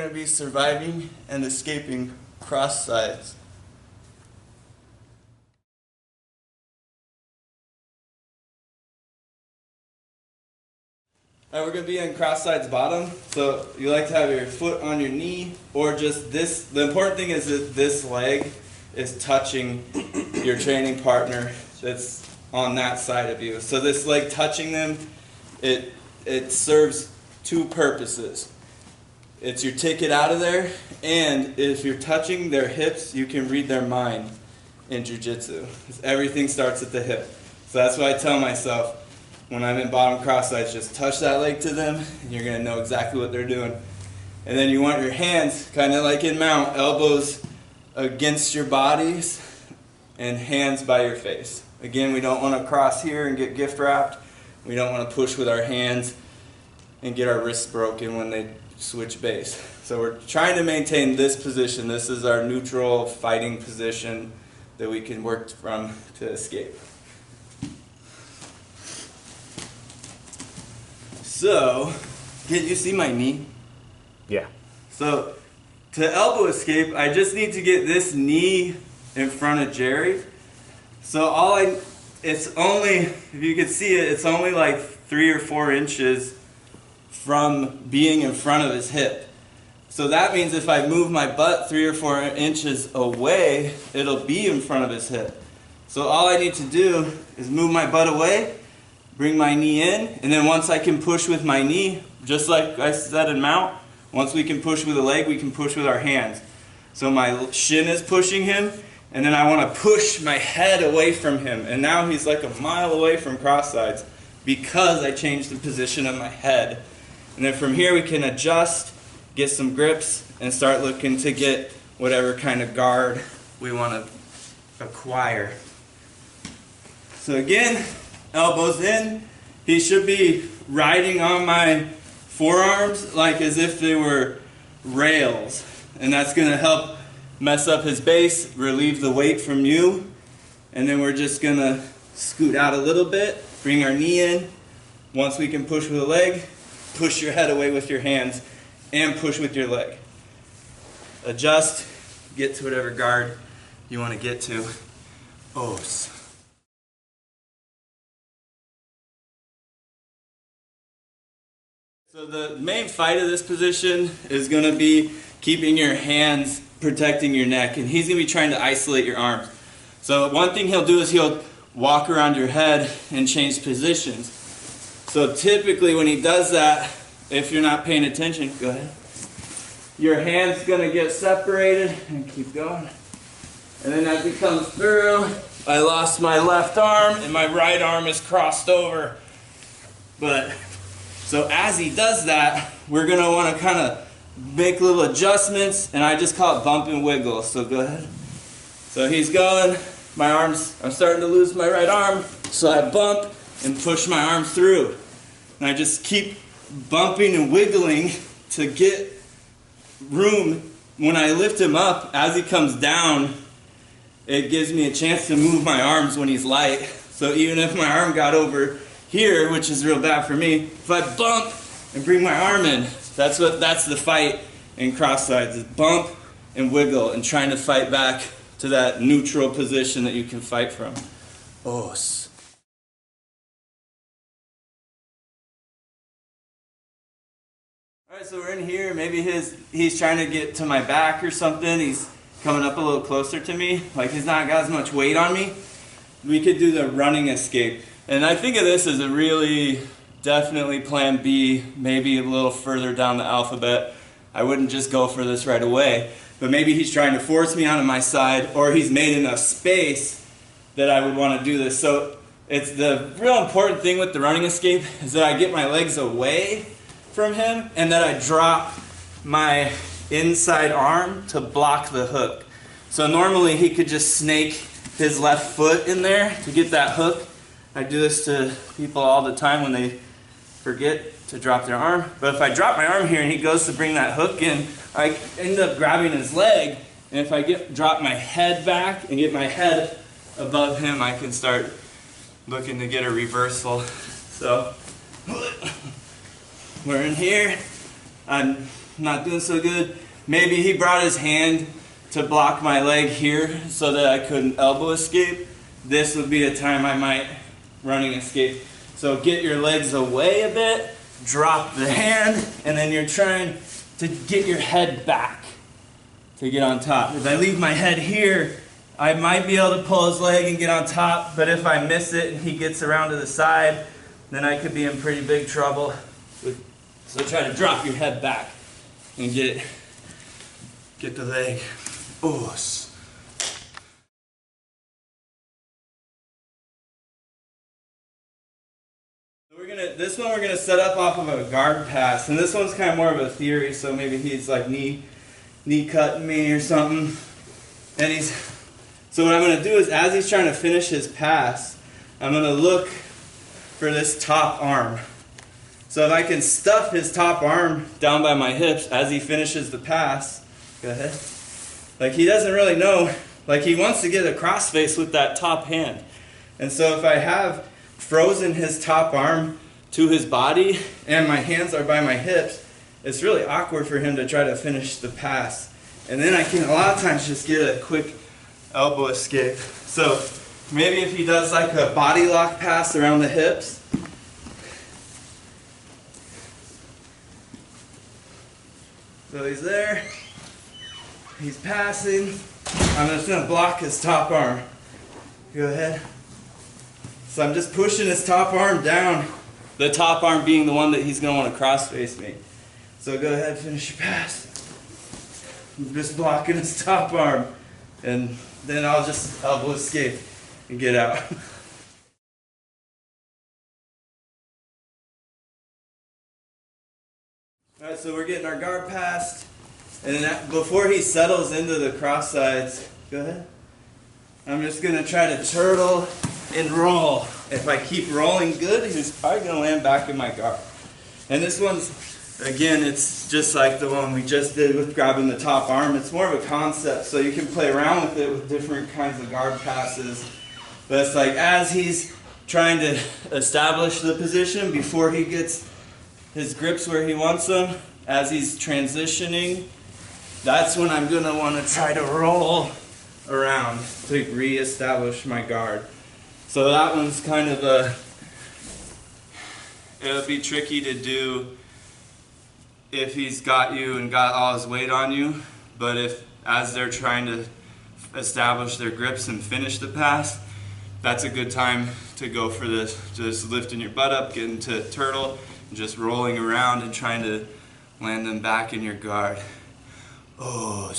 going to be surviving and escaping cross sides. Alright, we're going to be in cross sides bottom. So you like to have your foot on your knee, or just this. The important thing is that this leg is touching your training partner that's on that side of you. So this leg touching them, it serves two purposes. It's your ticket out of there, and if you're touching their hips, you can read their mind in jiu-jitsu. Everything starts at the hip. So that's what I tell myself when I'm in bottom cross sides. Just touch that leg to them, and you're going to know exactly what they're doing. And then you want your hands, kind of like in mount, elbows against your bodies and hands by your face. Again, we don't want to cross here and get gift wrapped. We don't want to push with our hands and get our wrists broken when they switch base. So we're trying to maintain this position. This is our neutral fighting position that we can work from to escape. So, can you see my knee? Yeah. So, to elbow escape, I just need to get this knee in front of Jerry. So it's only, if you can see it, it's only like 3 or 4 inches from being in front of his hip. So that means if I move my butt 3 or 4 inches away, it'll be in front of his hip. So all I need to do is move my butt away, bring my knee in, and then once I can push with my knee, just like I said in mount, once we can push with a leg, we can push with our hands. So my shin is pushing him, and then I want to push my head away from him. And now he's like a mile away from cross sides because I changed the position of my head. And then from here we can adjust, get some grips, and start looking to get whatever kind of guard we want to acquire. So again, elbows in. He should be riding on my forearms like as if they were rails. And that's going to help mess up his base, relieve the weight from you. And then we're just going to scoot out a little bit, bring our knee in. Once we can push with a leg, push your head away with your hands and push with your leg. Adjust, get to whatever guard you want to get to. Os. So the main fight of this position is going to be keeping your hands protecting your neck, and he's going to be trying to isolate your arms. So one thing he'll do is he'll walk around your head and change positions. So typically when he does that, if you're not paying attention, go ahead. Your hand's going to get separated and keep going. And then as he comes through, I lost my left arm and my right arm is crossed over. So as he does that, we're going to want to kind of make little adjustments, and I just call it bump and wiggle. So go ahead. So he's going, my arms, I'm starting to lose my right arm, so I bump and push my arm through. And I just keep bumping and wiggling to get room. When I lift him up, as he comes down, it gives me a chance to move my arms when he's light. So even if my arm got over here, which is real bad for me, if I bump and bring my arm in, that's the fight in cross sides, is bump and wiggle and trying to fight back to that neutral position that you can fight from. Os. Alright, so we're in here, maybe he's trying to get to my back or something, he's coming up a little closer to me, like he's not got as much weight on me. We could do the running escape. And I think of this as a really definitely plan B, maybe a little further down the alphabet. I wouldn't just go for this right away, but maybe he's trying to force me onto my side, or he's made enough space that I would want to do this. So it's the real important thing with the running escape is that I get my legs away from him and that I drop my inside arm to block the hook. So normally he could just snake his left foot in there to get that hook. I do this to people all the time when they forget to drop their arm. But if I drop my arm here and he goes to bring that hook in, I end up grabbing his leg. And if I drop my head back and get my head above him, I can start looking to get a reversal. So we're in here. I'm not doing so good. Maybe he brought his hand to block my leg here so that I couldn't elbow escape. This would be a time I might running escape. So get your legs away a bit, drop the hand, and then you're trying to get your head back to get on top. If I leave my head here, I might be able to pull his leg and get on top, but if I miss it and he gets around to the side, then I could be in pretty big trouble. So try to drop your head back and get the leg. Os. This one we're gonna set up off of a guard pass, and this one's kind of more of a theory. So maybe he's like knee cutting me or something, and so what I'm gonna do is, as he's trying to finish his pass, I'm gonna look for this top arm. So if I can stuff his top arm down by my hips as he finishes the pass, go ahead. Like he doesn't really know, like he wants to get a crossface with that top hand, and so if I have frozen his top arm to his body and my hands are by my hips, it's really awkward for him to try to finish the pass. And then I can a lot of times just get a quick elbow escape. So maybe if he does like a body lock pass around the hips, so he's there, he's passing, I'm just going to block his top arm. Go ahead. So I'm just pushing his top arm down, the top arm being the one that he's going to want to cross face me. So go ahead, finish your pass. I'm just blocking his top arm, and then I'll just elbow escape and get out. Alright, so we're getting our guard passed, and then before he settles into the cross sides, go ahead. I'm just going to try to turtle and roll. If I keep rolling good, he's probably going to land back in my guard. And this one's, again, it's just like the one we just did with grabbing the top arm. It's more of a concept, so you can play around with it with different kinds of guard passes. But it's like as he's trying to establish the position before he gets his grips where he wants them, as he's transitioning, that's when I'm going to want to try to roll around to re-establish my guard. So that one's kind of it'll be tricky to do if he's got you and got all his weight on you, but if as they're trying to establish their grips and finish the pass, that's a good time to go for this, just lifting your butt up, getting to turtle, and just rolling around and trying to land them back in your guard. Oh.